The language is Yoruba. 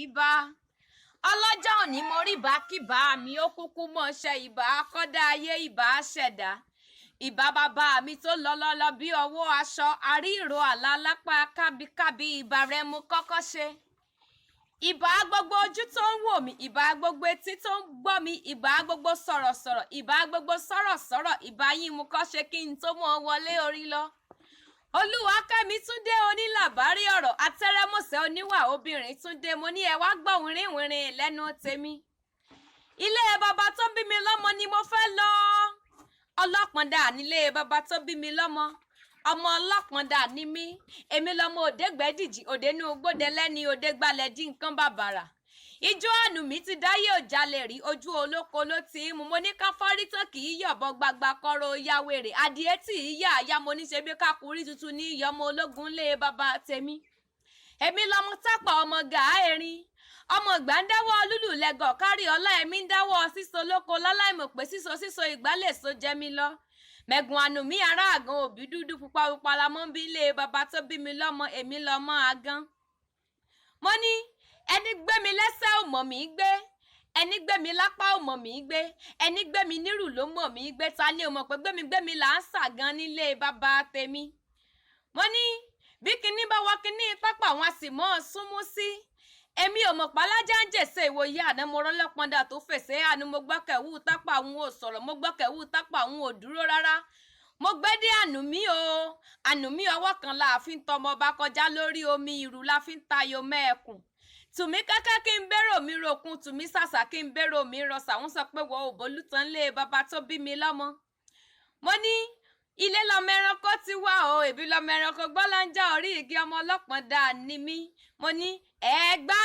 ìbà ọlọ́jọ́ òní mo rí ìbákíbá mi ó kúkú mọ̀ọ́ṣẹ́ ìbà akọ́dá ayé ìbà ṣẹ̀dá ìbà bàbá mi tó lọ́lọ́lọ́ bí ọwọ́ aṣọ àrí ìró àlá lápá kábíkábí ìbà rẹ mo kọ́kọ́ ṣe ìbà gbogbo ojú tó ń wò mí ìbà gbogbo etí tó ń gbọ́ mi ìbà gbogbo sọ̀rọ̀sọ̀rọ̀ ìbà gbogbo sọ̀rọ̀sọ̀rọ̀ ìbà yín mo kọ́ ṣe kí n tó mọ́ wọlé orí lọ. Olúwakẹ́mi Túndé onílàbárí ọ̀rọ̀ atẹ́rẹ́mọ̀sẹ́ oníwà obìnrin Túndé mo ní ẹ wá gbọ́ wìrìwìrì lẹ́nu tèmi. Ilé bàbá tó bí mi lọ́mọ ni mo fẹ́ lọ. Ọlọ́pọ̀ndà nílé bàbá tó bí mi lọ́mọ. Ọmọ ọlọ́pọ̀ndà ni mí. Èmi lọmọ òdégbẹ́dìjì òdénú gbódẹ lẹ́ni òdégbálẹ̀ dín nǹkan bàbàrà. Ijó àánú mi ti dáyé òjàlè rí ojú olóko ló ti ń mu mo ní ká fọ́rí tán kì í yọ̀bọ gbagba kọ́rọ̀ ya wèrè adìẹ tí ì yá àyà mo ní ṣe bí kákùrí tuntun ní ìyọmọ ológun lé bàbá tèmi. Èmi lọmọ tápà ọmọ gàá erin ọmọ ìgbà ń dáwọ́ lúlù lẹ́gọ̀ kárí ọlá ẹ̀mí ń dáwọ́ síso lóko láláìmọ̀ pé síso ìgbálẹ̀ so jẹ́ mi lọ. Mẹ̀gùn àánú mi ará àgàn òbí dúdú pupa la mọ́ bí ilé bàbá tó bí mi lọ́mọ èmi lọ́mọ àgàn. Mo ní ẹni gbé mi lẹ́sẹ̀ ò mọ̀ mí gbé ẹni gbé mi lápá ò mọ̀ mí gbé ẹni gbé mi nírù ló mọ̀ mí gbé ta ni ò mọ̀ pé gbémi là ń ṣàgán nílé bàbá tèmi. Mo ní bí kinní bá wá kinní pápá wọn a sì mọ́ ọ súnmú sí èmi ò mọ̀ pálájà ń jèsè ìwòye àná mo rọ́lọ́pọ̀ndà tó fèsè àánú mo gbọ́kẹ̀wú tápà òun ò sọ̀rọ̀ mo gbọ́kẹ̀wú tápà òun ò dúró rárá mo gbé dé ànúmí o ànúmí ọwọ́ kan la fi ń tọmọ bá kọjá lórí omi ìrù la fi ń tayọ mẹ́ẹ̀kùn tùmí kẹ́kẹ́ kí n bérò mi rokun tùmí sàṣà kí n bérò mi rọsà wọ́n sọ pé wọ́n ò bólútàn lé bàbá tó bí mi lọ́mọ. Mo ní ilé lọmọ ẹranko ti wá o èbí lọmọ ẹranko gbọ́láńjà orí igi ọmọ ọlọ́pọ̀ndà ni mí mo ní ẹ̀ẹ́gbá.